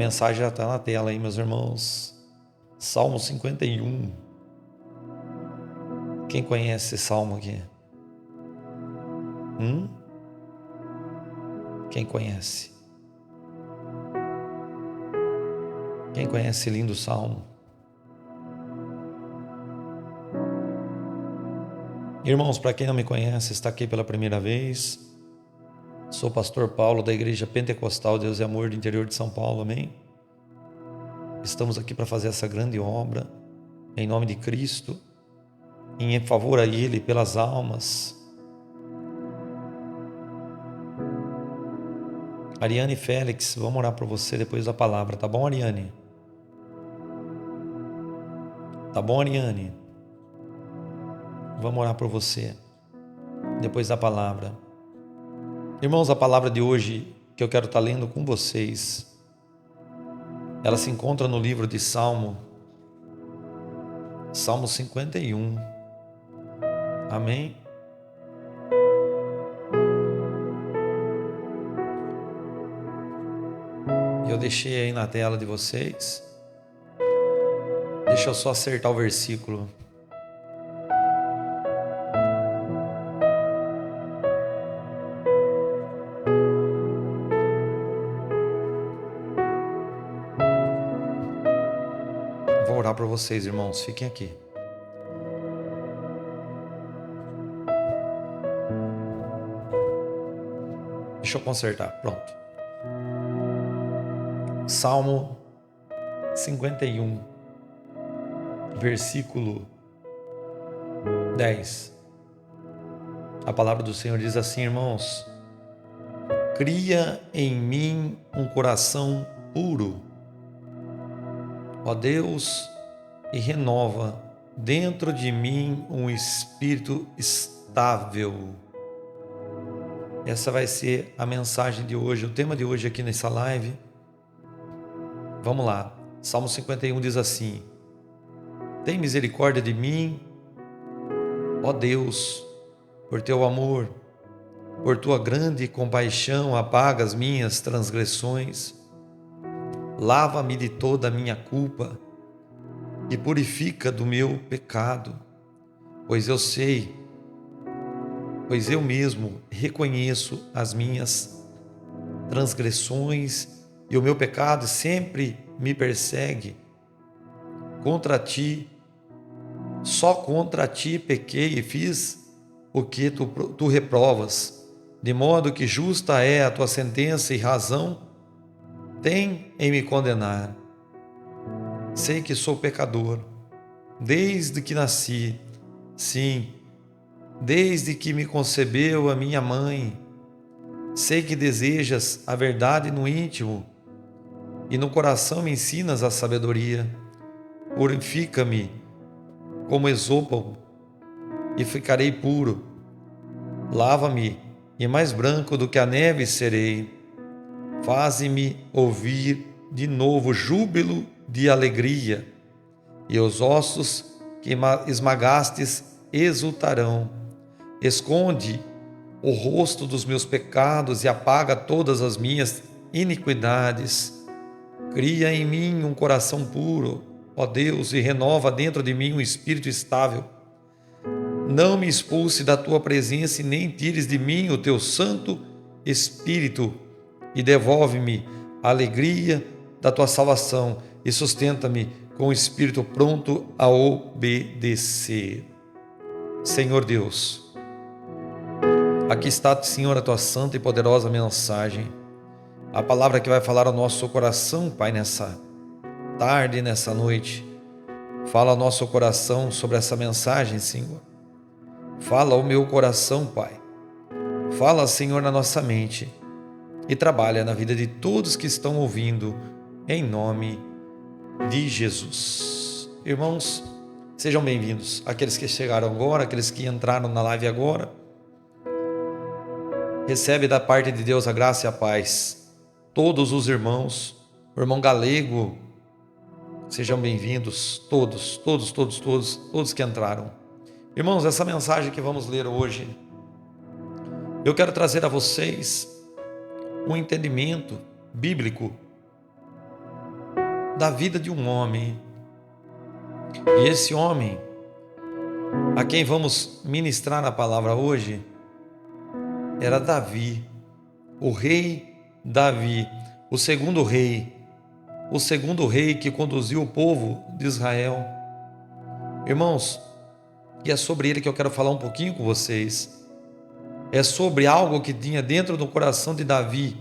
mensagem já está na tela aí, meus irmãos. Salmo 51. Quem conhece esse salmo aqui? Quem conhece? Quem conhece esse lindo salmo? Irmãos, para quem não me conhece, está aqui pela primeira vez. Sou o pastor Paulo da Igreja Pentecostal Deus e Amor do interior de São Paulo, amém? Estamos aqui para fazer essa grande obra, em nome de Cristo, em favor a Ele, pelas almas. Ariane Félix, vamos orar por você depois da palavra, tá bom, Ariane? Tá bom, Ariane? Vamos orar por você depois da palavra. Irmãos, a palavra de hoje que eu quero estar lendo com vocês, ela se encontra no livro de Salmo 51. Amém? Eu deixei aí na tela de vocês. Deixa eu só acertar o versículo. Vou orar para vocês, irmãos. Fiquem aqui. Deixa eu consertar. Pronto. Salmo 51, versículo 10. A palavra do Senhor diz assim, irmãos: cria em mim um coração puro, ó Deus, e renova dentro de mim um espírito estável. Essa vai ser a mensagem de hoje, o tema de hoje aqui nessa live. Vamos lá. Salmo 51 diz assim: tem misericórdia de mim, ó Deus, por teu amor, por tua grande compaixão, apaga as minhas transgressões. Lava-me de toda a minha culpa e purifica do meu pecado, pois eu mesmo reconheço as minhas transgressões e o meu pecado sempre me persegue. Contra ti, só contra ti pequei e fiz o que tu reprovas, de modo que justa é a tua sentença e razão tem em me condenar. Sei que sou pecador, desde que nasci, sim, desde que me concebeu a minha mãe. Sei que desejas a verdade no íntimo, e no coração me ensinas a sabedoria. Purifica-me como esopo, e ficarei puro. Lava-me, e mais branco do que a neve serei. Faze-me ouvir de novo júbilo de alegria, e os ossos que esmagastes exultarão. Esconde o rosto dos meus pecados e apaga todas as minhas iniquidades. Cria em mim um coração puro, ó Deus, e renova dentro de mim um espírito estável. Não me expulse da tua presença e nem tires de mim o teu Santo Espírito, e devolve-me a alegria da tua salvação e sustenta-me com o espírito pronto a obedecer. Senhor Deus, aqui está, Senhor, a tua santa e poderosa mensagem, a palavra que vai falar ao nosso coração, Pai, nessa tarde, nessa noite. Fala ao nosso coração sobre essa mensagem, Senhor. Fala ao meu coração, Pai. Fala, Senhor, na nossa mente e trabalha na vida de todos que estão ouvindo, em nome de Jesus. Irmãos, sejam bem-vindos, aqueles que chegaram agora, aqueles que entraram na live agora. Recebe da parte de Deus a graça e a paz. Todos os irmãos, o irmão Galego, sejam bem-vindos, todos que entraram. Irmãos, essa mensagem que vamos ler hoje, eu quero trazer a vocês um entendimento bíblico da vida de um homem. E esse homem, a quem vamos ministrar a palavra hoje, era Davi, o rei Davi, o segundo rei que conduziu o povo de Israel. Irmãos, e é sobre ele que eu quero falar um pouquinho com vocês. É sobre algo que tinha dentro do coração de Davi,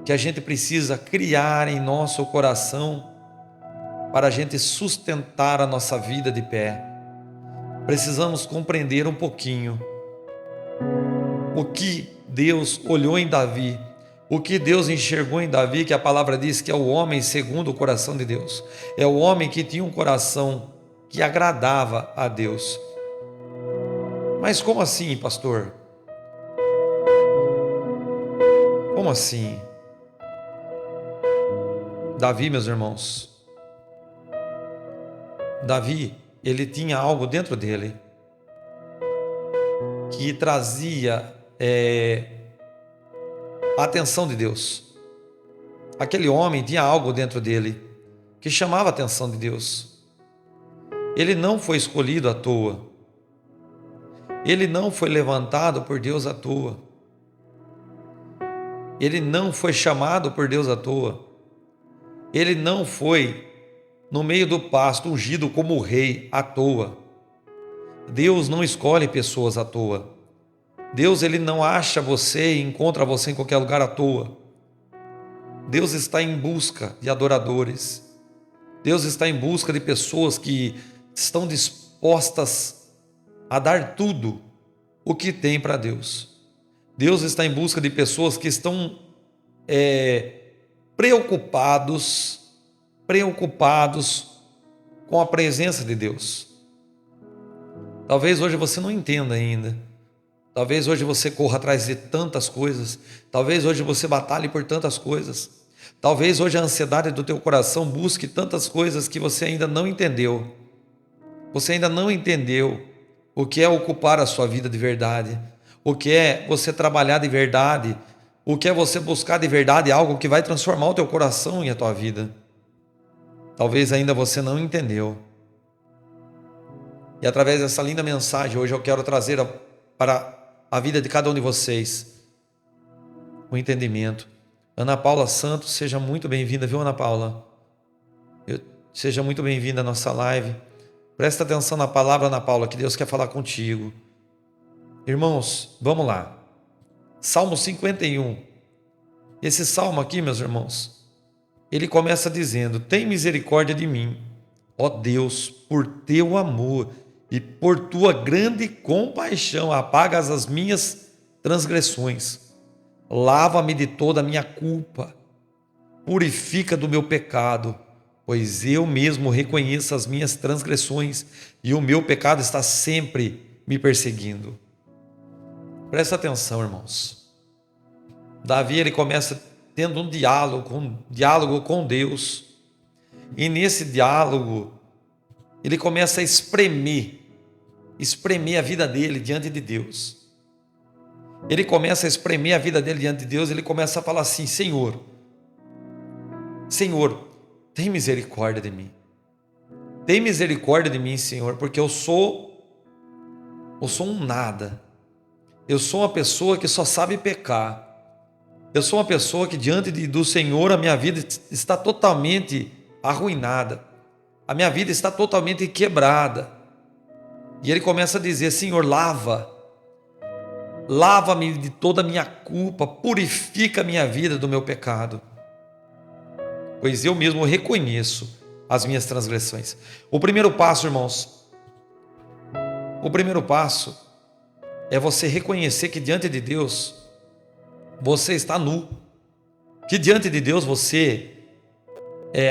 que a gente precisa criar em nosso coração para a gente sustentar a nossa vida de pé. Precisamos compreender um pouquinho o que Deus olhou em Davi, o que Deus enxergou em Davi, que a palavra diz que é o homem segundo o coração de Deus. É o homem que tinha um coração que agradava a Deus. Mas como assim, pastor? Como assim? Davi, meus irmãos, Davi, ele tinha algo dentro dele que trazia a atenção de Deus. Aquele homem tinha algo dentro dele que chamava a atenção de Deus. Ele não foi escolhido à toa. Ele não foi levantado por Deus à toa. Ele não foi chamado por Deus à toa. Ele não foi, no meio do pasto, ungido como rei à toa. Deus não escolhe pessoas à toa. Deus, ele não acha você e encontra você em qualquer lugar à toa. Deus está em busca de adoradores. Deus está em busca de pessoas que estão dispostas a dar tudo o que tem para Deus. Deus está em busca de pessoas que estão preocupados com a presença de Deus. Talvez hoje você não entenda ainda. Talvez hoje você corra atrás de tantas coisas. Talvez hoje você batalhe por tantas coisas. Talvez hoje a ansiedade do teu coração busque tantas coisas que você ainda não entendeu. Você ainda não entendeu o que é ocupar a sua vida de verdade. O que é você trabalhar de verdade. O que é você buscar de verdade algo que vai transformar o teu coração e a tua vida. Talvez ainda você não entendeu. E através dessa linda mensagem, hoje eu quero trazer para a vida de cada um de vocês o entendimento. Ana Paula Santos, seja muito bem-vinda, viu, Ana Paula? Seja muito bem-vinda à nossa live. Presta atenção na palavra, Ana Paula, que Deus quer falar contigo. Irmãos, vamos lá. Salmo 51. Esse salmo aqui, meus irmãos, ele começa dizendo: tem misericórdia de mim, ó Deus, por teu amor e por tua grande compaixão, apagas as minhas transgressões. Lava-me de toda a minha culpa, purifica do meu pecado, pois eu mesmo reconheço as minhas transgressões e o meu pecado está sempre me perseguindo. Presta atenção, irmãos. Davi, ele começa tendo um diálogo com Deus, e nesse diálogo ele começa a espremer a vida dele diante de Deus. Ele começa a espremer a vida dele diante de Deus. Ele começa a falar assim: Senhor, tem misericórdia de mim. Tem misericórdia de mim, Senhor, porque eu sou um nada. Eu sou uma pessoa que só sabe pecar. Eu sou uma pessoa que diante do Senhor a minha vida está totalmente arruinada. A minha vida está totalmente quebrada. E ele começa a dizer: Senhor, lava-me de toda a minha culpa, purifica a minha vida do meu pecado, pois eu mesmo reconheço as minhas transgressões. O primeiro passo, irmãos, é você reconhecer que diante de Deus você está nu, que diante de Deus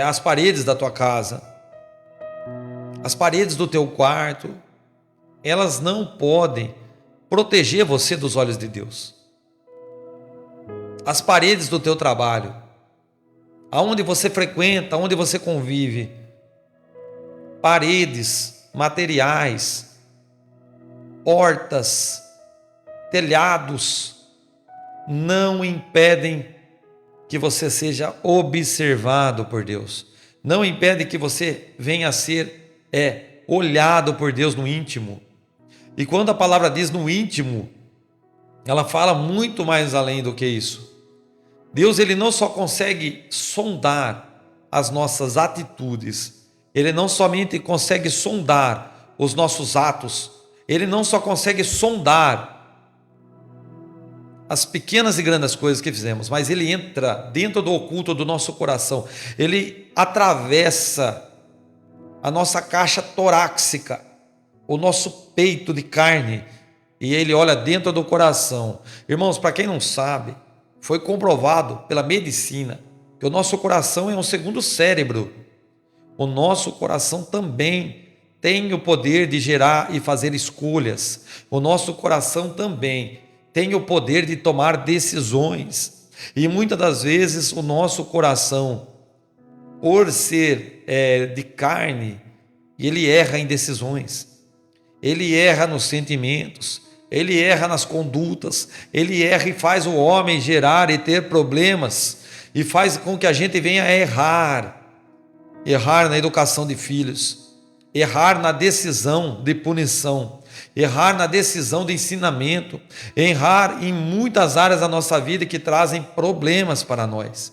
as paredes da tua casa, as paredes do teu quarto, elas não podem proteger você dos olhos de Deus. As paredes do teu trabalho, aonde você frequenta, aonde você convive, paredes, materiais, portas, telhados, não impedem que você seja observado por Deus. não impede que você venha a ser olhado por Deus no íntimo. E quando a palavra diz no íntimo, ela fala muito mais além do que isso. Deus, ele não só consegue sondar as nossas atitudes, ele não somente consegue sondar os nossos atos, ele não só consegue sondar as pequenas e grandes coisas que fizemos, mas ele entra dentro do oculto do nosso coração, ele atravessa a nossa caixa torácica, o nosso peito de carne, e ele olha dentro do coração. Irmãos, para quem não sabe, foi comprovado pela medicina que o nosso coração é um segundo cérebro. O nosso coração também tem o poder de gerar e fazer escolhas. O nosso coração também tem o poder de tomar decisões. E muitas das vezes o nosso coração, por ser de carne, ele erra em decisões, ele erra nos sentimentos, ele erra nas condutas, ele erra e faz o homem gerar e ter problemas, e faz com que a gente venha a errar na educação de filhos, errar na decisão de punição, errar na decisão de ensinamento, errar em muitas áreas da nossa vida que trazem problemas para nós.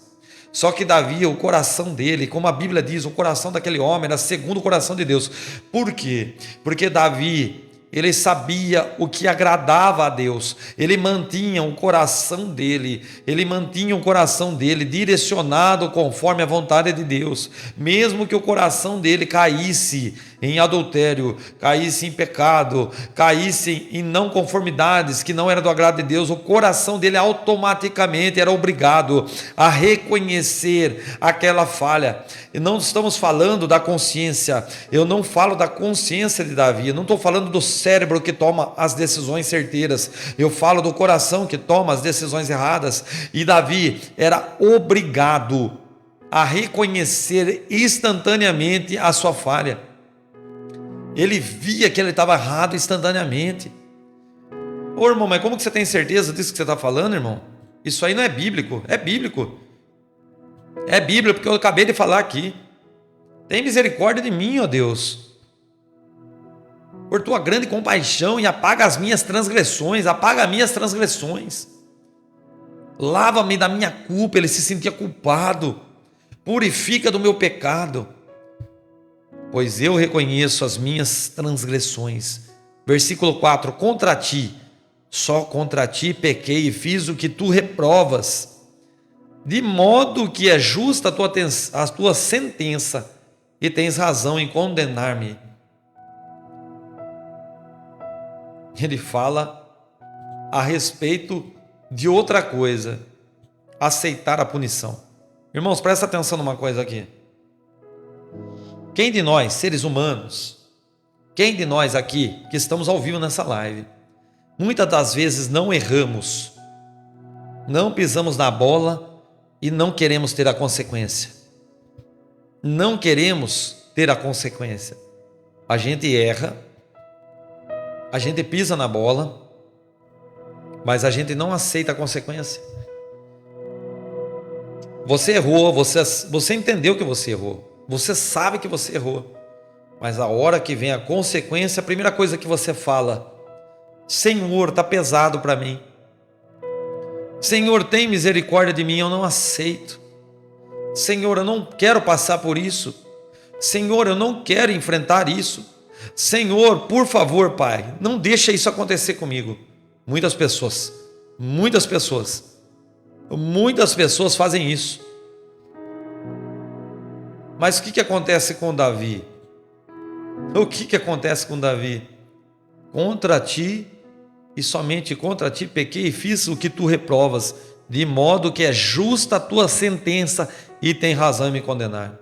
Só que Davi, o coração dele, como a Bíblia diz, o coração daquele homem era segundo o coração de Deus. Por quê? Porque Davi, ele sabia o que agradava a Deus, ele mantinha o coração dele direcionado conforme a vontade de Deus, mesmo que o coração dele caísse em adultério, caísse em pecado, caísse em não conformidades que não era do agrado de Deus, o coração dele automaticamente era obrigado a reconhecer aquela falha. E não estamos falando da consciência, eu não falo da consciência de Davi, eu não estou falando do cérebro que toma as decisões certeiras, eu falo do coração que toma as decisões erradas. E Davi era obrigado a reconhecer instantaneamente a sua falha. Ele via que ele estava errado instantaneamente. Ô irmão, mas como que você tem certeza disso que você está falando, irmão? Isso aí não é bíblico. É bíblico. É bíblico, porque eu acabei de falar aqui. Tem misericórdia de mim, ó Deus, por tua grande compaixão, e apaga as minhas transgressões, lava-me da minha culpa. Ele se sentia culpado, purifica do meu pecado, pois eu reconheço as minhas transgressões. Versículo 4, contra ti, só contra ti pequei e fiz o que tu reprovas, de modo que é justa a tua sentença, e tens razão em condenar-me. Ele fala a respeito de outra coisa, aceitar a punição. Irmãos, presta atenção numa coisa aqui. Quem de nós, seres humanos, quem de nós aqui que estamos ao vivo nessa live, muitas das vezes não erramos, não pisamos na bola e não queremos ter a consequência? Não queremos ter a consequência. A gente erra, a gente pisa na bola, mas a gente não aceita a consequência. Você errou, você entendeu que você errou, você sabe que você errou, mas a hora que vem a consequência, a primeira coisa que você fala: Senhor, está pesado para mim. Senhor, tem misericórdia de mim, eu não aceito. Senhor, eu não quero passar por isso. Senhor, eu não quero enfrentar isso. Senhor, por favor, Pai, não deixa isso acontecer comigo. Muitas pessoas fazem isso. Mas o que acontece com Davi? O que acontece com Davi? Contra ti e somente contra ti pequei e fiz o que tu reprovas, de modo que é justa a tua sentença e tem razão em me condenar.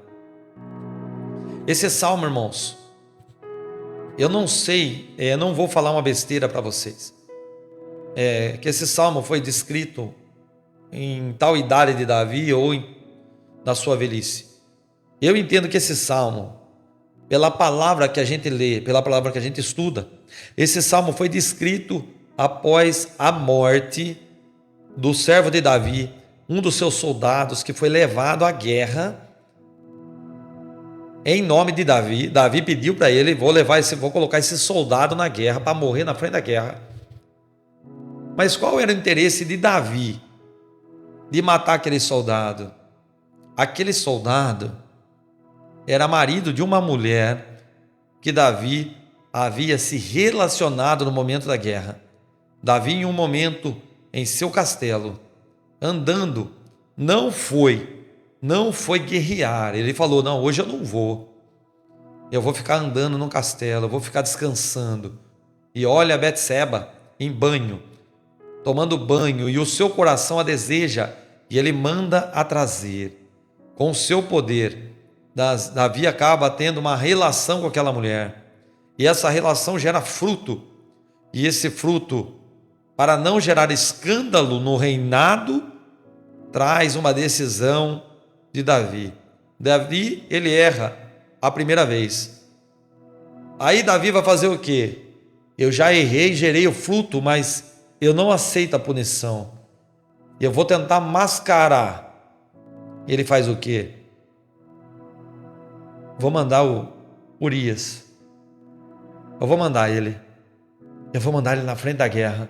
Esse salmo, irmãos, eu não sei, não vou falar uma besteira para vocês, que esse salmo foi descrito em tal idade de Davi ou na sua velhice. Eu entendo que esse salmo, pela palavra que a gente lê, pela palavra que a gente estuda, esse salmo foi descrito após a morte do servo de Davi, um dos seus soldados que foi levado à guerra em nome de Davi. Davi pediu para ele: vou colocar esse soldado na guerra para morrer na frente da guerra. Mas qual era o interesse de Davi de matar aquele soldado? Aquele soldado era marido de uma mulher que Davi havia se relacionado no momento da guerra. Davi, em um momento em seu castelo, andando, não foi guerrear. Ele falou: não, hoje eu não vou. Eu vou ficar andando no castelo, eu vou ficar descansando. E olha Betseba em banho, tomando banho, e o seu coração a deseja, e ele manda a trazer. Com o seu poder, Davi acaba tendo uma relação com aquela mulher. E essa relação gera fruto. E esse fruto, para não gerar escândalo no reinado, traz uma decisão de Davi. Davi, ele erra a primeira vez. Aí Davi vai fazer o quê? Eu já errei, gerei o fruto, mas eu não aceito a punição. Eu vou tentar mascarar. Ele faz o quê? Vou mandar o Urias. Eu vou mandar ele. Eu vou mandar ele na frente da guerra.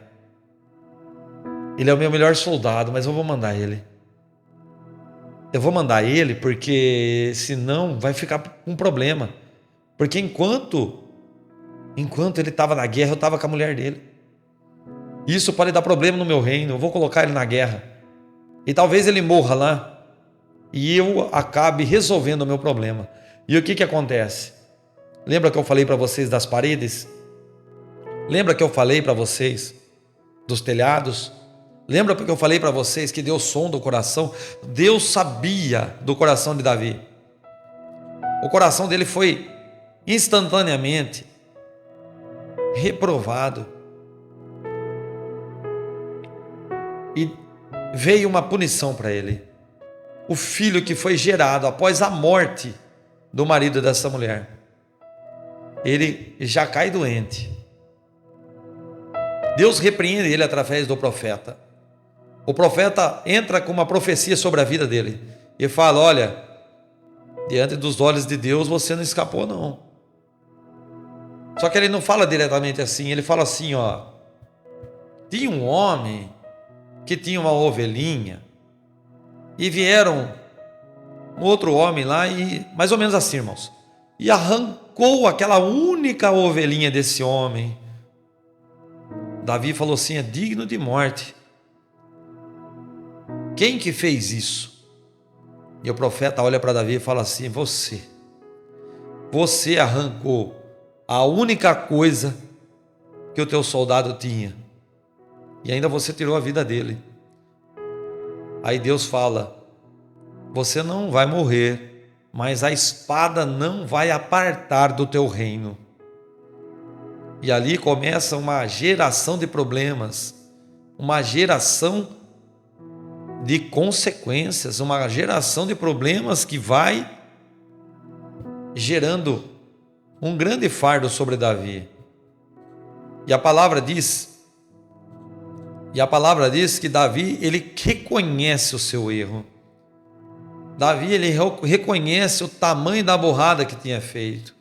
Ele é o meu melhor soldado, mas eu vou mandar ele. Eu vou mandar ele porque senão vai ficar um problema. Porque enquanto ele estava na guerra, eu estava com a mulher dele. Isso pode dar problema no meu reino. Eu vou colocar ele na guerra. E talvez ele morra lá. E eu acabe resolvendo o meu problema. E o que acontece? Lembra que eu falei para vocês das paredes? Lembra que eu falei para vocês dos telhados? Lembra porque eu falei para vocês que Deus sonda o coração? Deus sabia do coração de Davi. O coração dele foi instantaneamente reprovado. E veio uma punição para ele. O filho que foi gerado após a morte do marido dessa mulher, ele já cai doente. Deus repreende ele através do profeta. O profeta entra com uma profecia sobre a vida dele e fala: olha, diante dos olhos de Deus você não escapou não. Só que ele não fala diretamente assim, ele fala assim: ó, tinha um homem que tinha uma ovelhinha e vieram um outro homem lá e mais ou menos assim, irmãos, e arrancou aquela única ovelhinha desse homem. Davi falou assim: é digno de morte. Quem que fez isso? E o profeta olha para Davi e fala assim: você arrancou a única coisa que o teu soldado tinha e ainda você tirou a vida dele. Aí Deus fala: você não vai morrer, mas a espada não vai apartar do teu reino. E ali começa uma geração de problemas, uma geração de consequências, uma geração de problemas que vai gerando um grande fardo sobre Davi. E a palavra diz que Davi, ele reconhece o seu erro. Davi, ele reconhece o tamanho da burrada que tinha feito.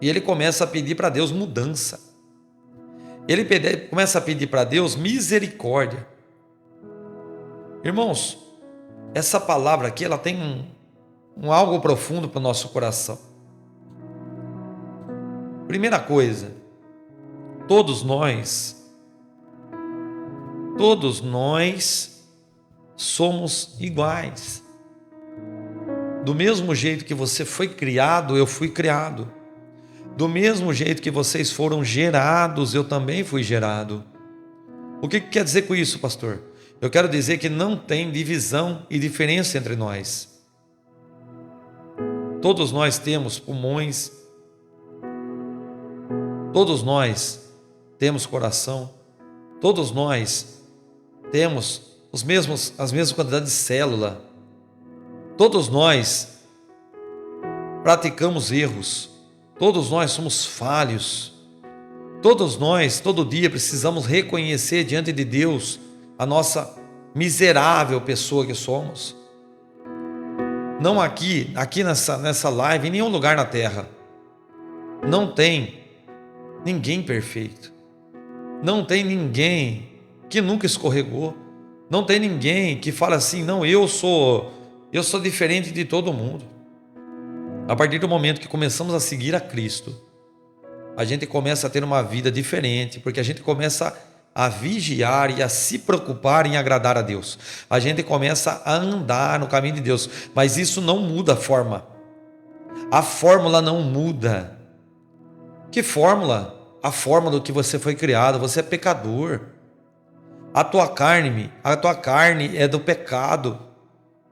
E ele começa a pedir para Deus mudança. Ele começa a pedir para Deus misericórdia. Irmãos, essa palavra aqui, ela tem um algo profundo para o nosso coração. Primeira coisa, todos nós somos iguais. Do mesmo jeito que você foi criado, eu fui criado. Do mesmo jeito que vocês foram gerados, eu também fui gerado. O que quer dizer com isso, pastor? Eu quero dizer que não tem divisão e diferença entre nós. Todos nós temos pulmões, todos nós temos coração, todos nós temos as mesmas quantidades de célula, todos nós praticamos erros, todos nós somos falhos, todos nós, todo dia, precisamos reconhecer diante de Deus a nossa miserável pessoa que somos. Não aqui nessa live, em nenhum lugar na terra. Não tem ninguém perfeito. Não tem ninguém que nunca escorregou. Não tem ninguém que fala assim, não, eu sou diferente de todo mundo. A partir do momento que começamos a seguir a Cristo, a gente começa a ter uma vida diferente, porque a gente começa a vigiar e a se preocupar em agradar a Deus. A gente começa a andar no caminho de Deus, mas isso não muda a forma. A fórmula não muda. Que fórmula? A fórmula do que você foi criado. Você é pecador. A tua carne é do pecado.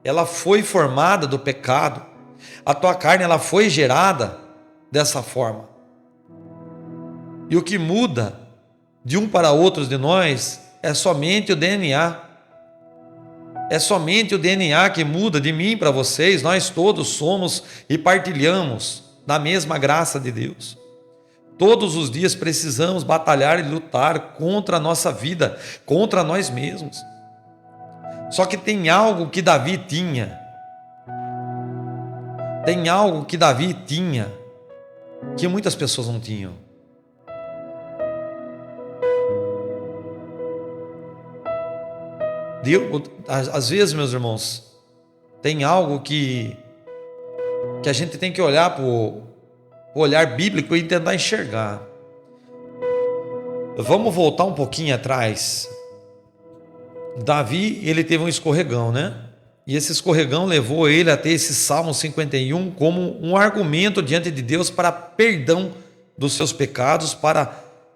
Ela foi formada do pecado. A tua carne, ela foi gerada dessa forma. E o que muda de um para outros de nós é somente o DNA. É somente o DNA que muda de mim para vocês. Nós todos somos e partilhamos da mesma graça de Deus. Todos os dias precisamos batalhar e lutar contra a nossa vida, contra nós mesmos. Só que tem algo que Davi tinha. Tem algo que Davi tinha que muitas pessoas não tinham. Às vezes, meus irmãos, tem algo que a gente tem que olhar para o olhar bíblico e tentar enxergar. Vamos voltar um pouquinho atrás. Davi, ele teve um escorregão, né? E esse escorregão levou ele a ter esse Salmo 51 como um argumento diante de Deus para perdão dos seus pecados.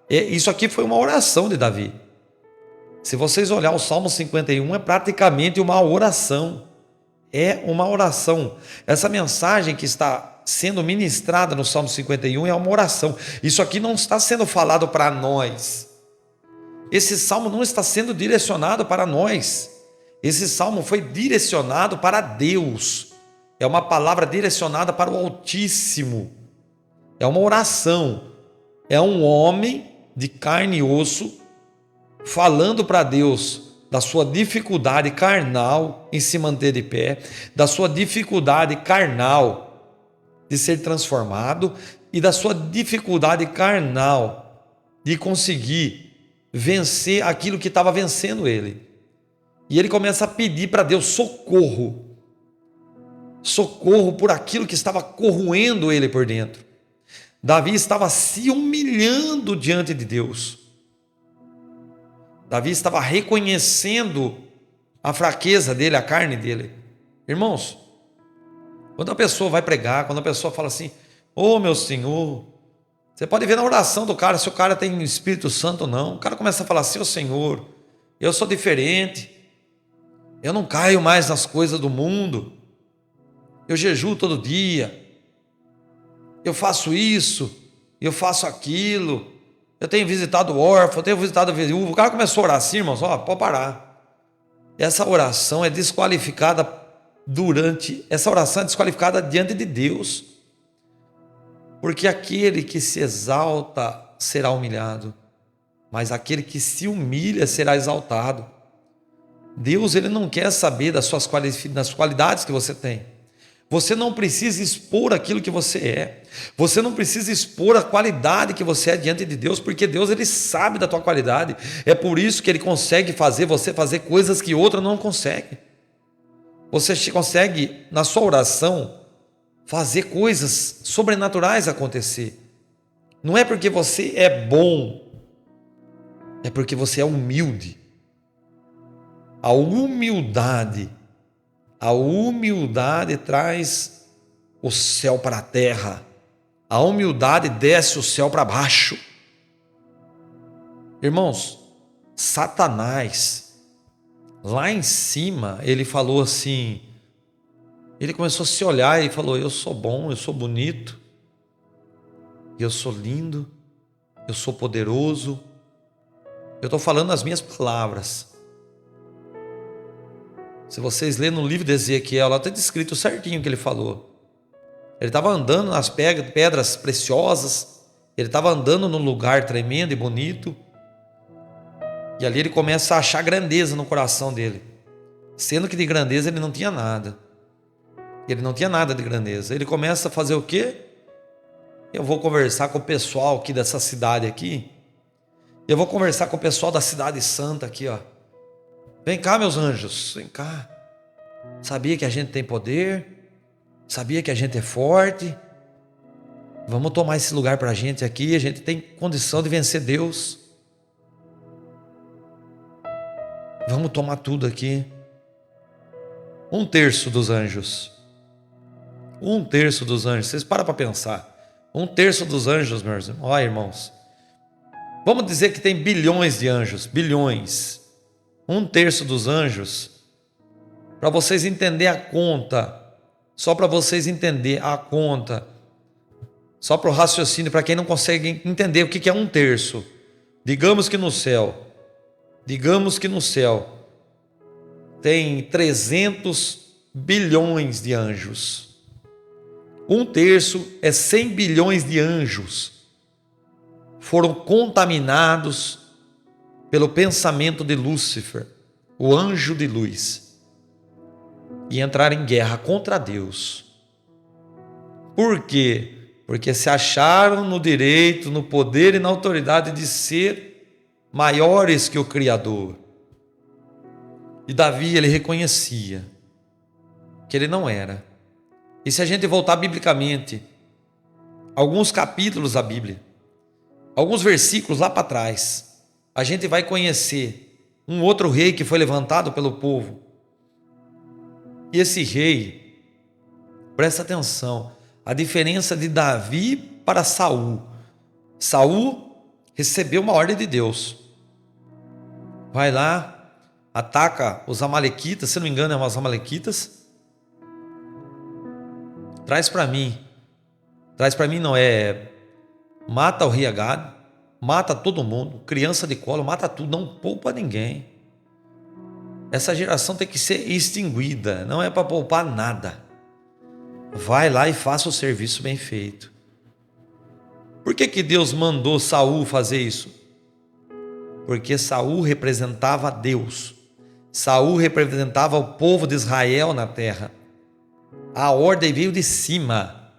Isso aqui foi uma oração de Davi. Se vocês olharem o Salmo 51, é praticamente uma oração. É uma oração. Essa mensagem que está sendo ministrada no Salmo 51 é uma oração. Isso aqui não está sendo falado para nós. Esse salmo não está sendo direcionado para nós. Esse salmo foi direcionado para Deus. É uma palavra direcionada para o Altíssimo. É uma oração. É um homem de carne e osso falando para Deus da sua dificuldade carnal em se manter de pé, da sua dificuldade carnal de ser transformado e da sua dificuldade carnal de conseguir vencer aquilo que estava vencendo ele. E ele começa a pedir para Deus socorro. Socorro por aquilo que estava corroendo ele por dentro. Davi estava se humilhando diante de Deus. Davi estava reconhecendo a fraqueza dele, a carne dele. Irmãos, quando a pessoa vai pregar, quando a pessoa fala assim, ô meu Senhor, você pode ver na oração do cara, se o cara tem Espírito Santo ou não. O cara começa a falar assim, ô Senhor, eu sou diferente, eu não caio mais nas coisas do mundo, eu jejuo todo dia, eu faço isso, eu faço aquilo, eu tenho visitado o órfão, eu tenho visitado a viúva. O cara começou a orar assim, irmãos, pode parar. Essa oração é desqualificada essa oração é desqualificada diante de Deus. Porque aquele que se exalta será humilhado, mas aquele que se humilha será exaltado. Deus, ele não quer saber das qualidades que você tem. Você não precisa expor aquilo que você é. Você não precisa expor a qualidade que você é diante de Deus, porque Deus, ele sabe da tua qualidade. É por isso que ele consegue fazer você fazer coisas que outro não consegue. Você consegue, na sua oração, fazer coisas sobrenaturais acontecer. Não é porque você é bom, é porque você é humilde. A humildade traz o céu para a terra. A humildade desce o céu para baixo. Irmãos, Satanás, lá em cima, ele falou assim, ele começou a se olhar e falou, eu sou bom, eu sou bonito, eu sou lindo, eu sou poderoso. Eu estou falando as minhas palavras. Se vocês lerem no livro de Ezequiel, lá está descrito certinho o que ele falou. Ele estava andando nas pedras preciosas, ele estava andando num lugar tremendo e bonito, e ali ele começa a achar grandeza no coração dele, sendo que de grandeza ele não tinha nada. Ele não tinha nada de grandeza. Ele começa a fazer o quê? Eu vou conversar com o pessoal aqui dessa cidade aqui. Eu vou conversar com o pessoal da cidade santa aqui, ó. Vem cá, meus anjos, vem cá. Sabia que a gente tem poder? Sabia que a gente é forte? Vamos tomar esse lugar para a gente aqui. A gente tem condição de vencer Deus. Vamos tomar tudo aqui. 1/3 dos anjos. 1/3 dos anjos. Vocês param para pensar. 1/3 dos anjos, meus irmãos. Olha, irmãos. Vamos dizer que tem bilhões de anjos. Bilhões. 1/3 dos anjos. Para vocês entenderem a conta. Só para vocês entenderem a conta. Só para o raciocínio, para quem não consegue entender o que é 1/3. Digamos que no céu tem 300 bilhões de anjos. 1/3 é 100 bilhões de anjos. Foram contaminados pelo pensamento de Lúcifer, o anjo de luz, e entraram em guerra contra Deus. Por quê? Porque se acharam no direito, no poder e na autoridade de ser maiores que o Criador. E Davi, ele reconhecia que ele não era. E se a gente voltar biblicamente, alguns capítulos da Bíblia, alguns versículos lá para trás, a gente vai conhecer um outro rei que foi levantado pelo povo. E esse rei, presta atenção, a diferença de Davi para Saul. Saul recebeu uma ordem de Deus. Vai lá, ataca os amalequitas, se não me engano, é os amalequitas. Traz para mim não é, mata o rei Agag, mata todo mundo, criança de colo, mata tudo, não poupa ninguém. Essa geração tem que ser extinguida, não é para poupar nada. Vai lá e faça o serviço bem feito. Por que Deus mandou Saul fazer isso? Porque Saul representava Deus. Saul representava o povo de Israel na terra. A ordem veio de cima.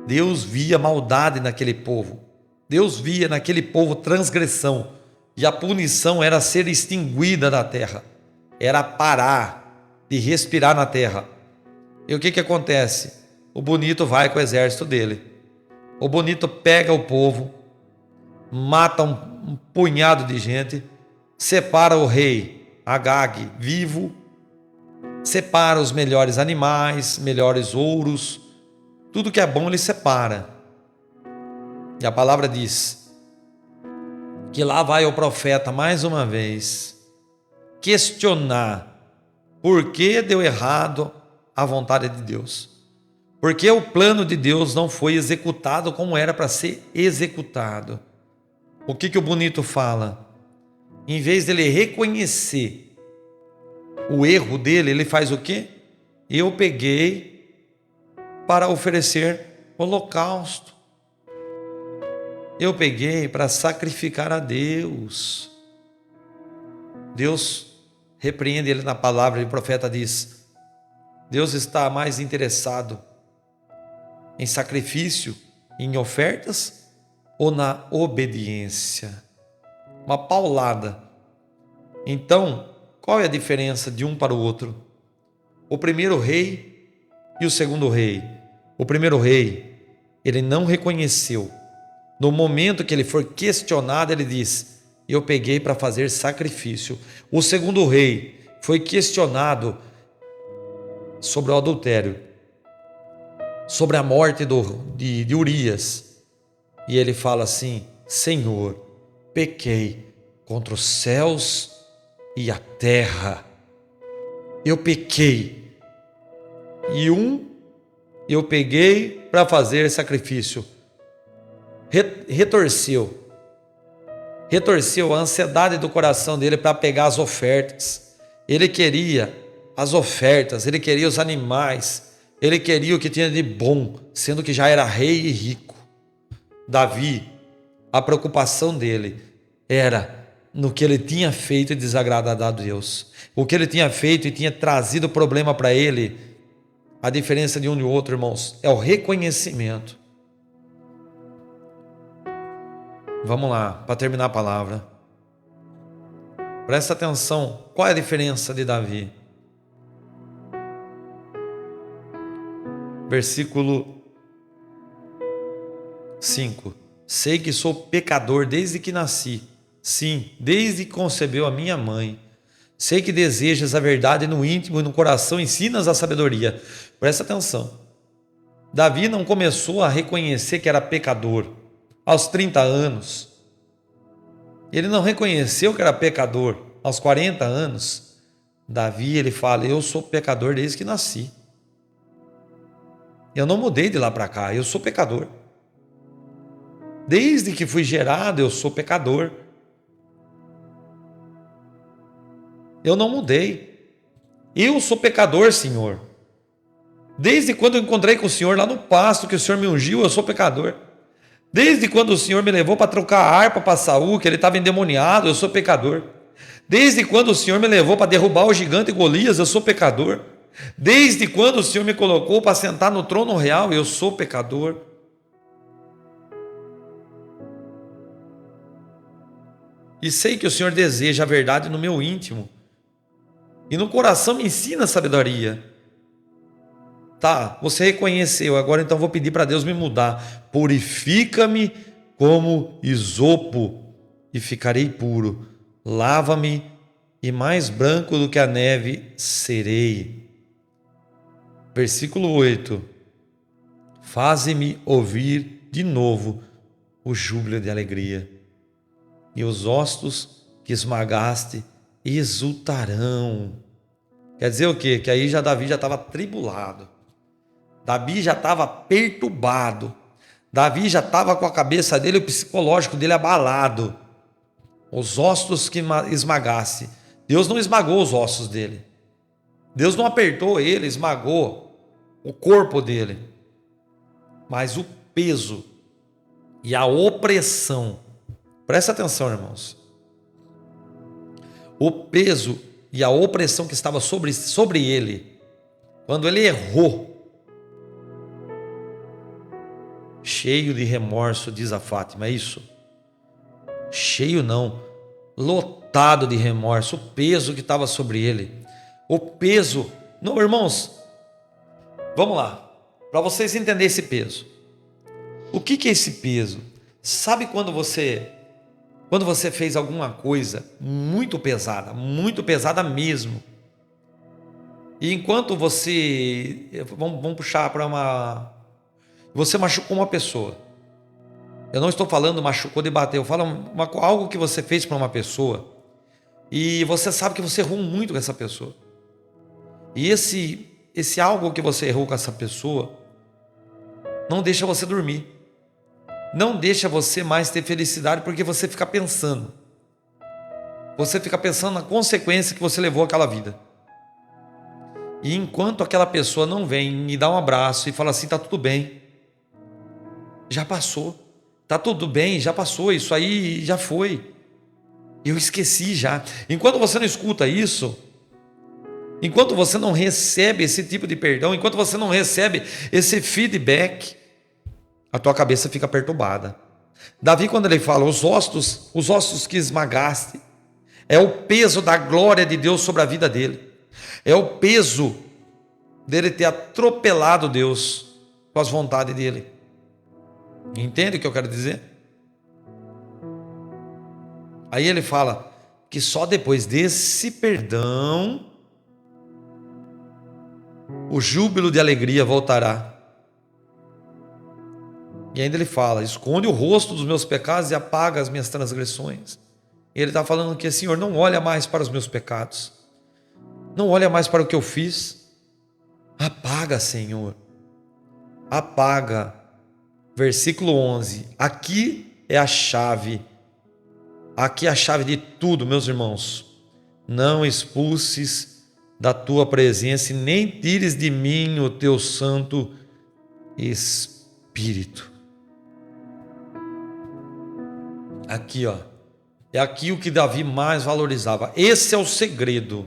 Deus via maldade naquele povo. Deus via naquele povo transgressão. E a punição era ser extinguida da terra. Era parar de respirar na terra. E o que acontece? O bonito vai com o exército dele. O bonito pega o povo, mata um punhado de gente, separa o rei Agag vivo, separa os melhores animais, melhores ouros, tudo que é bom ele separa. E a palavra diz que lá vai o profeta mais uma vez questionar por que deu errado a vontade de Deus. Porque o plano de Deus não foi executado como era para ser executado. O que o bonito fala? Em vez dele reconhecer o erro dele, ele faz o quê? Eu peguei para oferecer holocausto. Eu peguei para sacrificar a Deus. Deus repreende ele na palavra, e o profeta diz: Deus está mais interessado em sacrifício, em ofertas ou na obediência? Uma paulada. Então, qual é a diferença de um para o outro? O primeiro rei e o segundo rei. O primeiro rei, ele não reconheceu. No momento que ele foi questionado, ele diz: eu peguei para fazer sacrifício. O segundo rei foi questionado sobre o adultério, sobre a morte de Urias. E ele fala assim: Senhor, pequei contra os céus e a terra. Eu pequei. E eu peguei para fazer sacrifício. Retorceu a ansiedade do coração dele para pegar as ofertas. Ele queria as ofertas, ele queria os animais, ele queria o que tinha de bom, sendo que já era rei e rico. Davi, a preocupação dele era no que ele tinha feito e desagradado a Deus. O que ele tinha feito e tinha trazido problema para ele A diferença de um e outro, irmãos, é o reconhecimento. Vamos lá, para terminar a palavra. Presta atenção, qual é a diferença de Davi? Versículo 5. Sei que sou pecador desde que nasci. Sim, desde que concebeu a minha mãe. Sei que desejas a verdade no íntimo e no coração, ensinas a sabedoria. Presta atenção. Davi não começou a reconhecer que era pecador aos 30 anos. Ele não reconheceu que era pecador aos 40 anos. Davi, ele fala, eu sou pecador desde que nasci. Eu não mudei de lá para cá, eu sou pecador. Desde que fui gerado, eu sou pecador. Eu não mudei. Eu sou pecador, Senhor. Desde quando eu encontrei com o Senhor lá no pasto, que o Senhor me ungiu, eu sou pecador. Desde quando o Senhor me levou para trocar a harpa para Saul, que ele estava endemoniado, eu sou pecador. Desde quando o Senhor me levou para derrubar o gigante Golias, eu sou pecador. Desde quando o Senhor me colocou para sentar no trono real, eu sou pecador. E sei que o Senhor deseja a verdade no meu íntimo. E no coração me ensina a sabedoria. Tá, você reconheceu, agora então vou pedir para Deus me mudar. Purifica-me como isopo e ficarei puro. Lava-me e mais branco do que a neve serei. Versículo 8. Faze-me ouvir de novo o júbilo de alegria. E os ossos que esmagaste exultarão. Quer dizer o quê? Que aí Davi já estava atribulado. Davi já estava perturbado. Davi já estava com a cabeça dele, o psicológico dele abalado. Os ossos que esmagasse. Deus não esmagou os ossos dele. Deus não apertou ele, esmagou o corpo dele. Mas o peso e a opressão. Presta atenção, irmãos. O peso e a opressão que estava sobre ele, quando ele errou, cheio de remorso, diz a Fátima, é isso? Cheio não, lotado de remorso, o peso que estava sobre ele, o peso, não, irmãos, vamos lá, para vocês entenderem esse peso. O que é esse peso? Sabe quando você fez alguma coisa muito pesada mesmo, e enquanto você, vamos puxar para você machucou uma pessoa. Eu não estou falando machucou de bater, eu falo algo que você fez para uma pessoa e você sabe que você errou muito com essa pessoa. E esse algo que você errou com essa pessoa não deixa você dormir. Não deixa você mais ter felicidade porque você fica pensando. Você fica pensando na consequência que você levou àquela vida. E enquanto aquela pessoa não vem me dar um abraço e fala assim, tá tudo bem. Já passou, tá tudo bem, já passou, isso aí já foi, eu esqueci já. Enquanto você não escuta isso, enquanto você não recebe esse tipo de perdão, enquanto você não recebe esse feedback, a tua cabeça fica perturbada. Davi, quando ele fala os ossos que esmagaste, é o peso da glória de Deus sobre a vida dele, é o peso dele ter atropelado Deus com as vontades dele. Entende o que eu quero dizer? Aí ele fala que só depois desse perdão o júbilo de alegria voltará. E ainda ele fala, esconde o rosto dos meus pecados e apaga as minhas transgressões. E ele está falando que, Senhor, não olha mais para os meus pecados, não olha mais para o que eu fiz, apaga, Senhor, apaga. Versículo 11, aqui é a chave de tudo, meus irmãos. Não expulses da tua presença e nem tires de mim o teu Santo Espírito. Aqui, é aqui o que Davi mais valorizava. Esse é o segredo.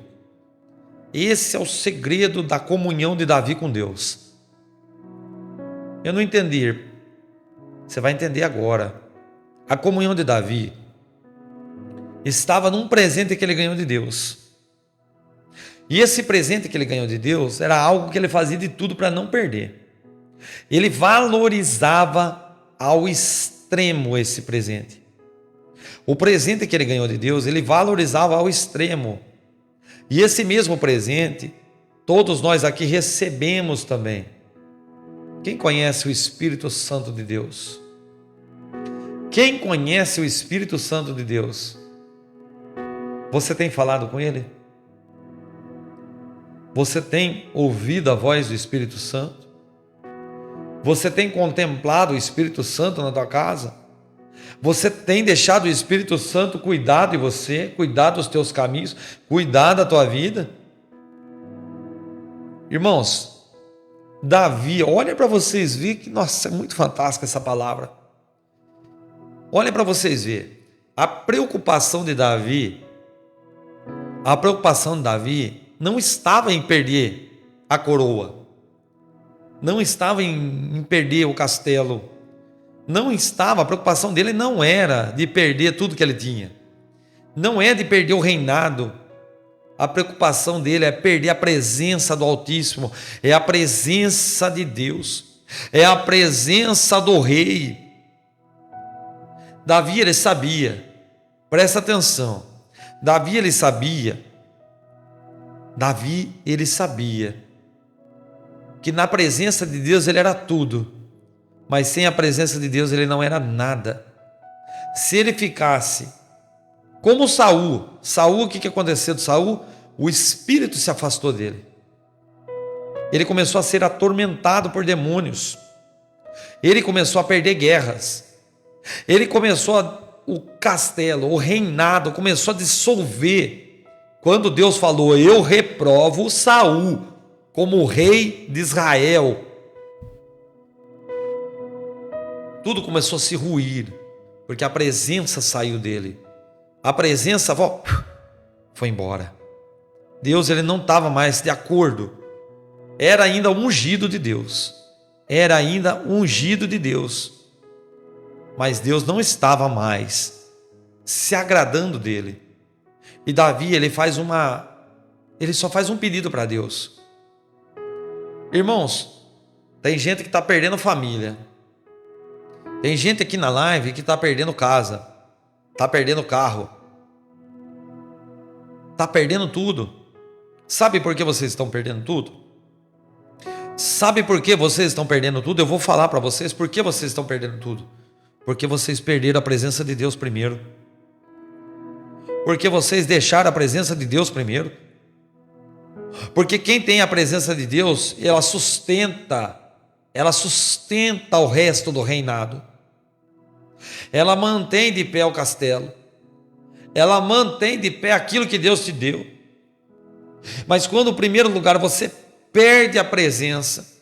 Esse é o segredo da comunhão de Davi com Deus. Eu não entendi, você vai entender agora. A comunhão de Davi estava num presente que ele ganhou de Deus. E esse presente que ele ganhou de Deus era algo que ele fazia de tudo para não perder. Ele valorizava ao extremo esse presente. O presente que ele ganhou de Deus, ele valorizava ao extremo. E esse mesmo presente, todos nós aqui recebemos também. Quem conhece o Espírito Santo de Deus? Quem conhece o Espírito Santo de Deus? Você tem falado com Ele? Você tem ouvido a voz do Espírito Santo? Você tem contemplado o Espírito Santo na tua casa? Você tem deixado o Espírito Santo cuidar de você, cuidar dos teus caminhos, cuidar da tua vida? Irmãos, Davi, olha para vocês verem que, nossa, é muito fantástica essa palavra. Olha para vocês verem. A preocupação de Davi não estava em perder a coroa, não estava em perder o castelo, a preocupação dele não era de perder tudo que ele tinha, não é de perder o reinado. A preocupação dele é perder a presença do Altíssimo, é a presença de Deus, é a presença do Rei. Davi, ele sabia, presta atenção, Davi ele sabia que na presença de Deus ele era tudo, mas sem a presença de Deus ele não era nada. Se ele ficasse como Saul, o que aconteceu de Saul? O espírito se afastou dele. Ele começou a ser atormentado por demônios. Ele começou a perder guerras. O castelo, o reinado começou a dissolver. Quando Deus falou, eu reprovo Saul como rei de Israel, tudo começou a se ruir, porque a presença saiu dele. A presença foi embora. Deus, ele não estava mais de acordo. Era ainda ungido de Deus. Mas Deus não estava mais se agradando dele. E Davi, ele só faz um pedido para Deus. Irmãos, tem gente que está perdendo família. Tem gente aqui na live que está perdendo casa, está perdendo carro, está perdendo tudo. Sabe por que vocês estão perdendo tudo? Eu vou falar para vocês por que vocês estão perdendo tudo. Porque vocês perderam a presença de Deus primeiro. Porque vocês deixaram a presença de Deus primeiro. Porque quem tem a presença de Deus, ela sustenta o resto do reinado. Ela mantém de pé o castelo. Ela mantém de pé aquilo que Deus te deu. Mas quando, em primeiro lugar, você perde a presença,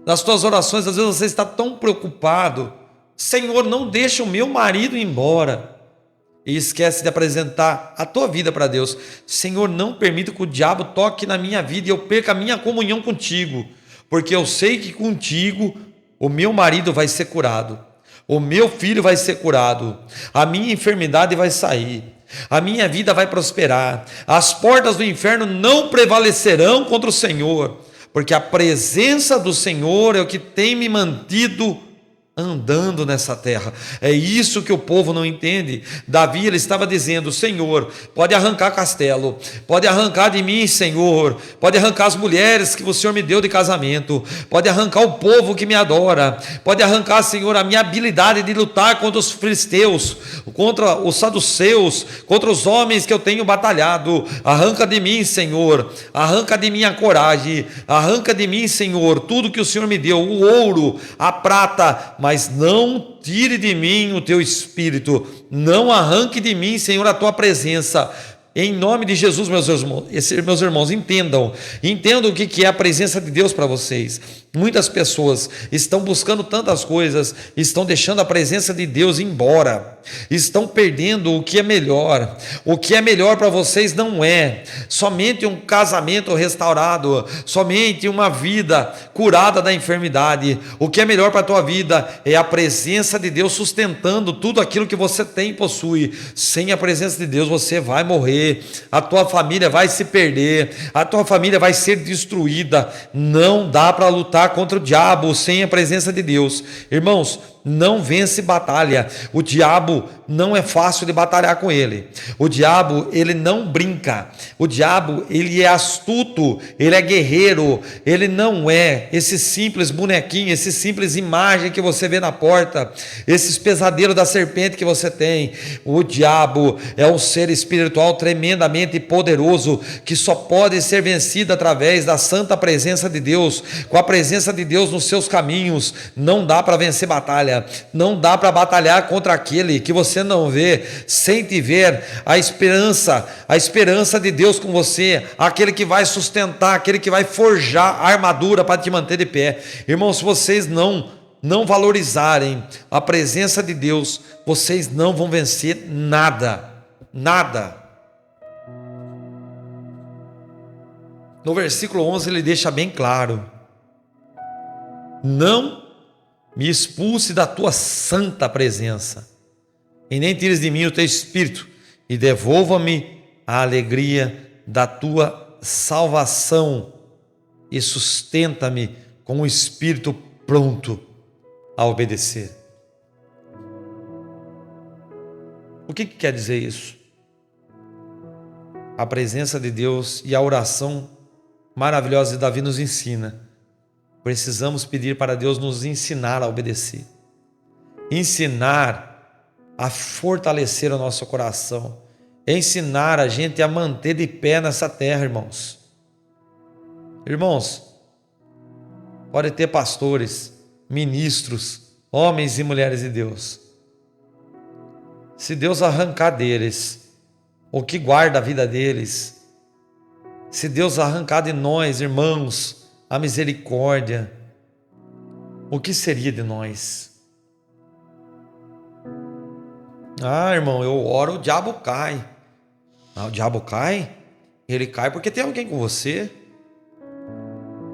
nas tuas orações, às vezes você está tão preocupado, Senhor, não deixa o meu marido ir embora, e esquece de apresentar a tua vida para Deus. Senhor, não permita que o diabo toque na minha vida e eu perca a minha comunhão contigo, porque eu sei que contigo o meu marido vai ser curado, o meu filho vai ser curado, a minha enfermidade vai sair, a minha vida vai prosperar, as portas do inferno não prevalecerão contra o Senhor, porque a presença do Senhor é o que tem me mantido andando nessa terra. É isso que o povo não entende. Davi, ele estava dizendo, Senhor, pode arrancar castelo, pode arrancar de mim, Senhor, pode arrancar as mulheres que o Senhor me deu de casamento, pode arrancar o povo que me adora, pode arrancar, Senhor, a minha habilidade de lutar contra os filisteus, contra os saduceus, contra os homens que eu tenho batalhado. Arranca de mim, Senhor, arranca de mim a coragem, arranca de mim, Senhor, tudo que o Senhor me deu, o ouro, a prata, mas não tire de mim o teu espírito, não arranque de mim, Senhor, a tua presença. Em nome de Jesus, meus irmãos, entendam o que é a presença de Deus para vocês. Muitas pessoas estão buscando tantas coisas, estão deixando a presença de Deus embora, estão perdendo o que é melhor. O que é melhor para vocês não é somente um casamento restaurado, somente uma vida curada da enfermidade. O que é melhor para a tua vida é a presença de Deus sustentando tudo aquilo que você tem e possui. Sem a presença de Deus você vai morrer, a tua família vai se perder, a tua família vai ser destruída. Não dá para lutar contra o diabo sem a presença de Deus. Irmãos, não vence batalha. O diabo não é fácil de batalhar com ele. O diabo, ele não brinca. O diabo, ele é astuto, ele é guerreiro. Ele não é esse simples bonequinho, esse simples imagem que você vê na porta, esses pesadelos da serpente que você tem. O diabo é um ser espiritual tremendamente poderoso, que só pode ser vencido através da santa presença de Deus. Com a presença de Deus nos seus caminhos, não dá para vencer batalha. Não dá para batalhar contra aquele que você não vê, sem te ver a esperança de Deus com você, aquele que vai sustentar, aquele que vai forjar a armadura para te manter de pé. Irmãos, se vocês não valorizarem a presença de Deus, vocês não vão vencer nada. No versículo 11 ele deixa bem claro: não me expulse da tua santa presença, e nem tires de mim o teu espírito, e devolva-me a alegria da tua salvação, e sustenta-me com um espírito pronto a obedecer. O que quer dizer isso? A presença de Deus e a oração maravilhosa de Davi nos ensina. Precisamos pedir para Deus nos ensinar a obedecer, ensinar a fortalecer o nosso coração, ensinar a gente a manter de pé nessa terra, irmãos. Irmãos, pode ter pastores, ministros, homens e mulheres de Deus. Se Deus arrancar deles o que guarda a vida deles, se Deus arrancar de nós, irmãos, a misericórdia, o que seria de nós? Ah, irmão, eu oro, o diabo cai. Ah, o diabo cai? Ele cai porque tem alguém com você.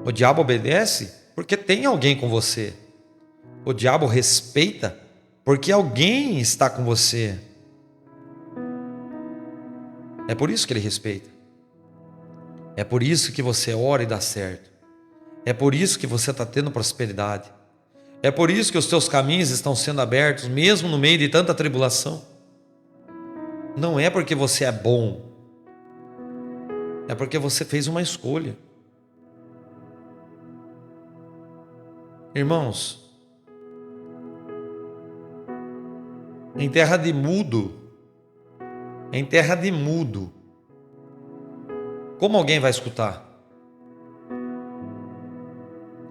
O diabo obedece porque tem alguém com você. O diabo respeita porque alguém está com você. É por isso que ele respeita. É por isso que você ora e dá certo. É por isso que você está tendo prosperidade. É por isso que os teus caminhos estão sendo abertos, mesmo no meio de tanta tribulação. Não é porque você é bom, é porque você fez uma escolha. Irmãos, em terra de mudo, como alguém vai escutar?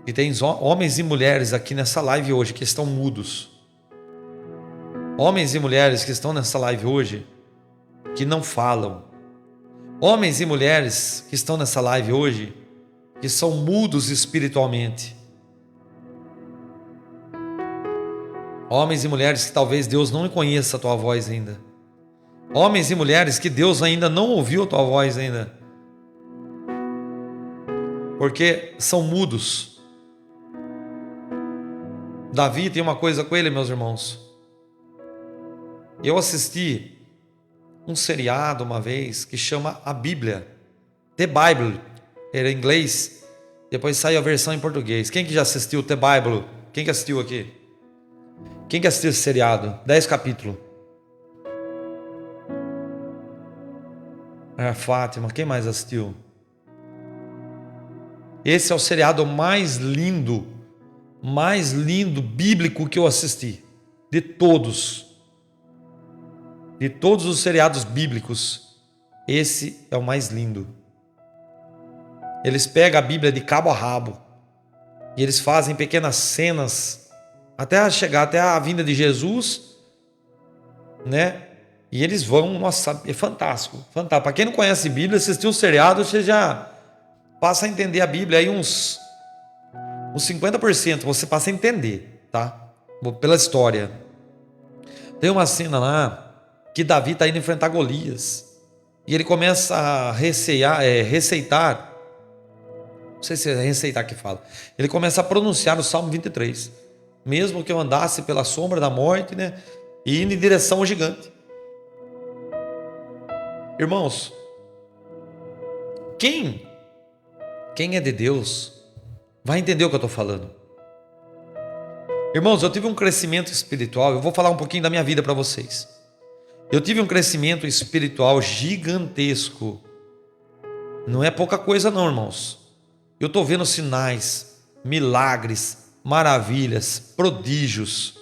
E tem homens e mulheres aqui nessa live hoje que estão mudos. Homens e mulheres que estão nessa live hoje que não falam. Homens e mulheres que estão nessa live hoje que são mudos espiritualmente. Homens e mulheres que talvez Deus não conheça a tua voz ainda. Homens e mulheres que Deus ainda não ouviu a tua voz ainda. Porque são mudos. Davi tem uma coisa com ele, meus irmãos. Eu assisti um seriado uma vez que chama A Bíblia, The Bible, era em inglês, depois saiu a versão em português. Quem que já assistiu The Bible? Quem que assistiu aqui? Quem que assistiu esse seriado? 10 capítulos. Fátima, quem mais assistiu? Esse é o seriado mais lindo bíblico que eu assisti, de todos os seriados bíblicos, esse é o mais lindo. Eles pegam a Bíblia de cabo a rabo e eles fazem pequenas cenas até chegar até a vinda de Jesus, né? E eles vão, nossa, é fantástico, fantástico. Para quem não conhece Bíblia, assistiu o seriado, você já passa a entender a Bíblia aí uns 50% você passa a entender, tá? Pela história. Tem uma cena lá que Davi está indo enfrentar Golias. E ele começa a receitar, não sei se é receitar que fala. Ele começa a pronunciar o Salmo 23. Mesmo que eu andasse pela sombra da morte, né? E indo em direção ao gigante. Irmãos, quem é de Deus vai entender o que eu estou falando. Irmãos, eu tive um crescimento espiritual. Eu vou falar um pouquinho da minha vida para vocês. Eu tive um crescimento espiritual gigantesco. Não é pouca coisa não, irmãos. Eu estou vendo sinais, milagres, maravilhas, prodígios.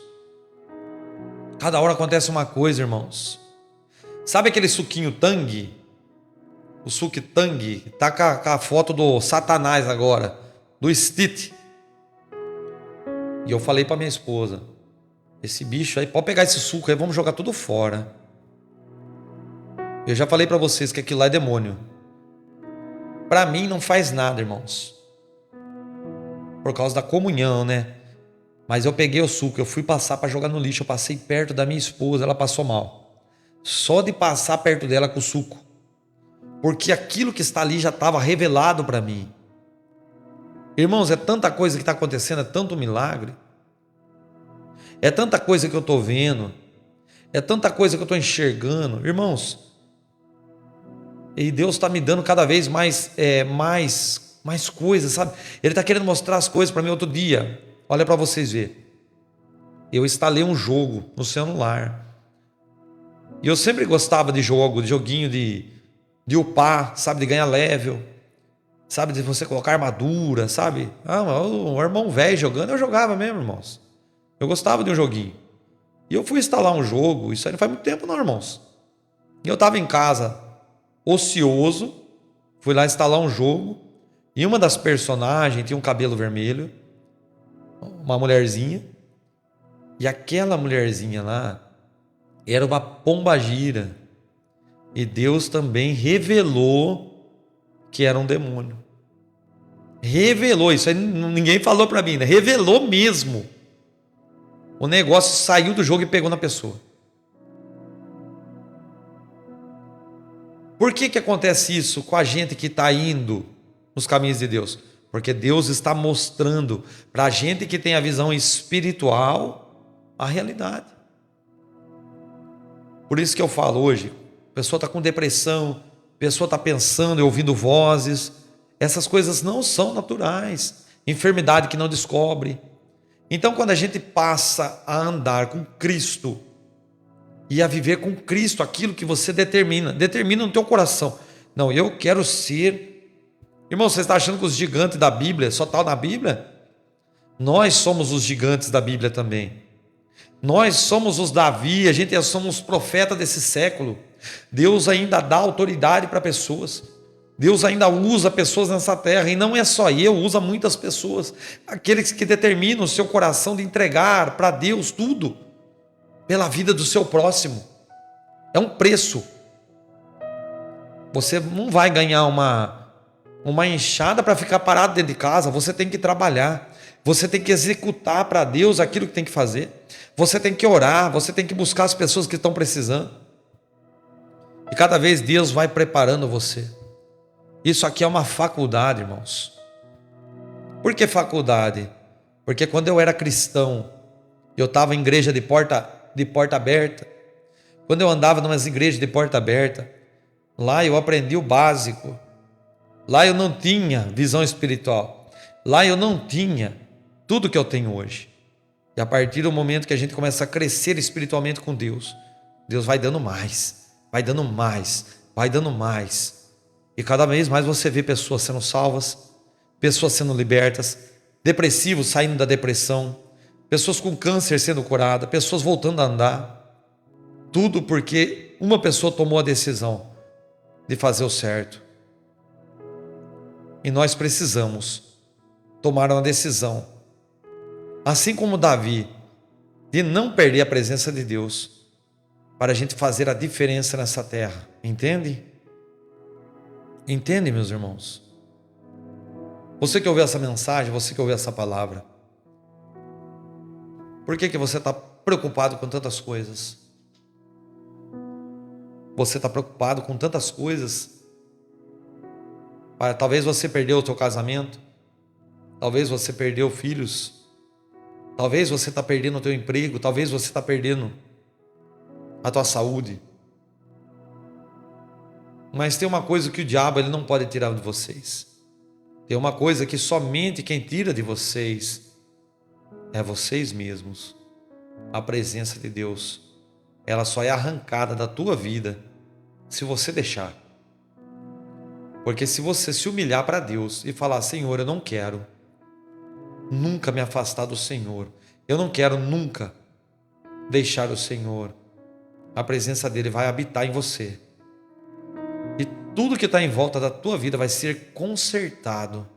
Cada hora acontece uma coisa, irmãos. Sabe aquele suquinho Tang? O suco Tang, tá com a foto do Satanás agora, do Stitch. E eu falei para minha esposa, esse bicho aí, pode pegar esse suco aí, vamos jogar tudo fora. Eu já falei para vocês que aquilo lá é demônio. Para mim não faz nada, irmãos. Por causa da comunhão, né? Mas eu peguei o suco, eu fui passar para jogar no lixo, eu passei perto da minha esposa, ela passou mal. Só de passar perto dela com o suco. Porque aquilo que está ali já estava revelado para mim. Irmãos, é tanta coisa que está acontecendo, é tanto milagre. É tanta coisa que eu estou vendo. É tanta coisa que eu estou enxergando. Irmãos, e Deus está me dando cada vez mais coisas, sabe? Ele está querendo mostrar as coisas para mim outro dia. Olha para vocês verem. Eu instalei um jogo no celular. E eu sempre gostava de joguinho de upar, sabe? De ganhar level. Sabe? De você colocar armadura, sabe? O irmão velho jogando, eu jogava mesmo, irmãos. Eu gostava de um joguinho. E eu fui instalar um jogo, isso aí não faz muito tempo não, irmãos. E eu estava em casa, ocioso, fui lá instalar um jogo, e uma das personagens tinha um cabelo vermelho, uma mulherzinha, e aquela mulherzinha lá era uma pombagira, e Deus também revelou que era um demônio. Revelou, isso aí ninguém falou para mim, né? Revelou mesmo. O negócio saiu do jogo e pegou na pessoa. Por que acontece isso com a gente que está indo nos caminhos de Deus? Porque Deus está mostrando para a gente que tem a visão espiritual a realidade. Por isso que eu falo hoje, a pessoa está com depressão, a pessoa está pensando e ouvindo vozes, essas coisas não são naturais, enfermidade que não descobre. Então quando a gente passa a andar com Cristo, e a viver com Cristo, aquilo que você determina no teu coração. Não, eu quero ser... Irmão, você está achando que os gigantes da Bíblia só estão na Bíblia? Nós somos os gigantes da Bíblia também. Nós somos os Davi, a gente somos os profetas desse século. Deus ainda dá autoridade para pessoas. Deus ainda usa pessoas nessa terra, e não é só eu, usa muitas pessoas. Aqueles que determinam o seu coração de entregar para Deus tudo. Pela vida do seu próximo. É um preço. Você não vai ganhar uma enxada para ficar parado dentro de casa. Você tem que trabalhar. Você tem que executar para Deus aquilo que tem que fazer. Você tem que orar. Você tem que buscar as pessoas que estão precisando. E cada vez Deus vai preparando você. Isso aqui é uma faculdade, irmãos. Por que faculdade? Porque quando eu era cristão, eu estava em igreja de porta aberta. Quando eu andava em umas igrejas de porta aberta, lá eu aprendi o básico. Lá eu não tinha visão espiritual. Lá eu não tinha tudo que eu tenho hoje. E a partir do momento que a gente começa a crescer espiritualmente com Deus, Deus vai dando mais, vai dando mais, vai dando mais. E cada vez mais você vê pessoas sendo salvas, pessoas sendo libertas, depressivos saindo da depressão, pessoas com câncer sendo curadas, pessoas voltando a andar. Tudo porque uma pessoa tomou a decisão de fazer o certo. E nós precisamos tomar uma decisão, assim como Davi, de não perder a presença de Deus. para a gente fazer a diferença nessa terra. Entende? Entende, meus irmãos? Você que ouviu essa mensagem, você que ouviu essa palavra, por que você está preocupado com tantas coisas? Você está preocupado com tantas coisas? Talvez você perdeu o teu casamento, talvez você perdeu filhos, talvez você está perdendo o teu emprego, talvez você está perdendo a tua saúde. Mas tem uma coisa que o diabo ele não pode tirar de vocês. Tem uma coisa que somente quem tira de vocês é vocês mesmos. A presença de Deus, ela só é arrancada da tua vida se você deixar. Porque se você se humilhar para Deus e falar: Senhor, eu não quero nunca me afastar do Senhor, eu não quero nunca deixar o Senhor, a presença dele vai habitar em você. E tudo que está em volta da tua vida vai ser consertado,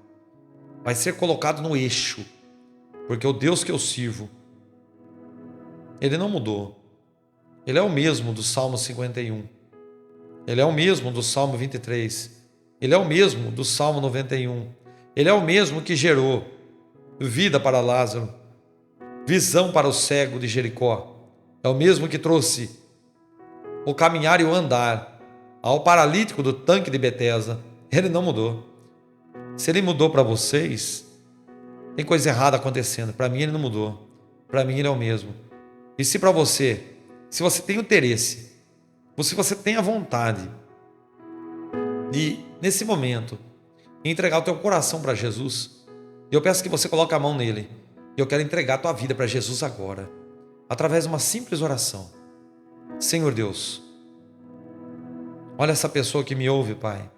vai ser colocado no eixo. Porque o Deus que eu sirvo, ele não mudou. Ele é o mesmo do Salmo 51. Ele é o mesmo do Salmo 23. Ele é o mesmo do Salmo 91. Ele é o mesmo que gerou vida para Lázaro, visão para o cego de Jericó. É o mesmo que trouxe o caminhar e o andar ao paralítico do tanque de Betesda. Ele não mudou. Se ele mudou para vocês, tem coisa errada acontecendo. Para mim ele não mudou. Para mim ele é o mesmo. E se para você, se você tem o interesse, ou se você tem a vontade de, nesse momento, entregar o teu coração para Jesus, eu peço que você coloque a mão nele. Eu quero entregar a tua vida para Jesus agora, através de uma simples oração. Senhor Deus, olha essa pessoa que me ouve, Pai.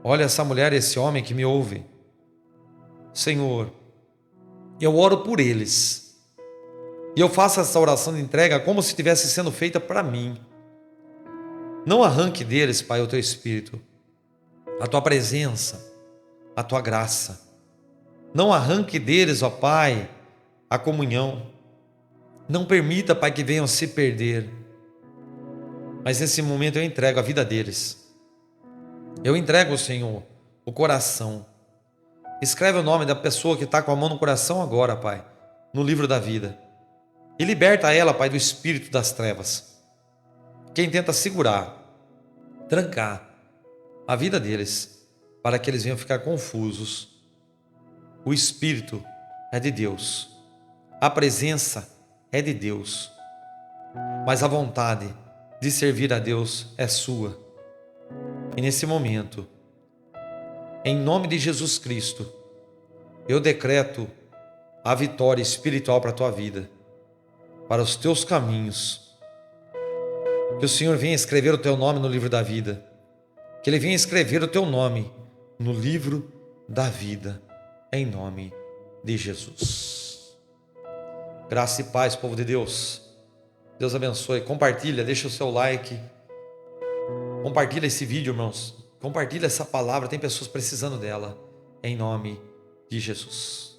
Olha essa mulher e esse homem que me ouve. Senhor, eu oro por eles. E eu faço essa oração de entrega como se estivesse sendo feita para mim. Não arranque deles, Pai, o teu Espírito, a tua presença, a tua graça. Não arranque deles, ó Pai, a comunhão. Não permita, Pai, que venham se perder. Mas nesse momento eu entrego a vida deles. Eu entrego, Senhor, o coração. Escreve o nome da pessoa que está com a mão no coração agora, Pai, no livro da vida. E liberta ela, Pai, do espírito das trevas. Quem tenta segurar, trancar a vida deles, para que eles venham ficar confusos. O Espírito é de Deus. A presença é de Deus. Mas a vontade de servir a Deus é sua. E nesse momento, em nome de Jesus Cristo, eu decreto a vitória espiritual para a tua vida, para os teus caminhos. Que o Senhor venha escrever o teu nome no livro da vida. Que Ele venha escrever o teu nome no livro da vida, em nome de Jesus. Graça e paz, povo de Deus. Deus abençoe. Compartilha, deixa o seu like. Compartilha esse vídeo, irmãos. Compartilha essa palavra, tem pessoas precisando dela. Em nome de Jesus.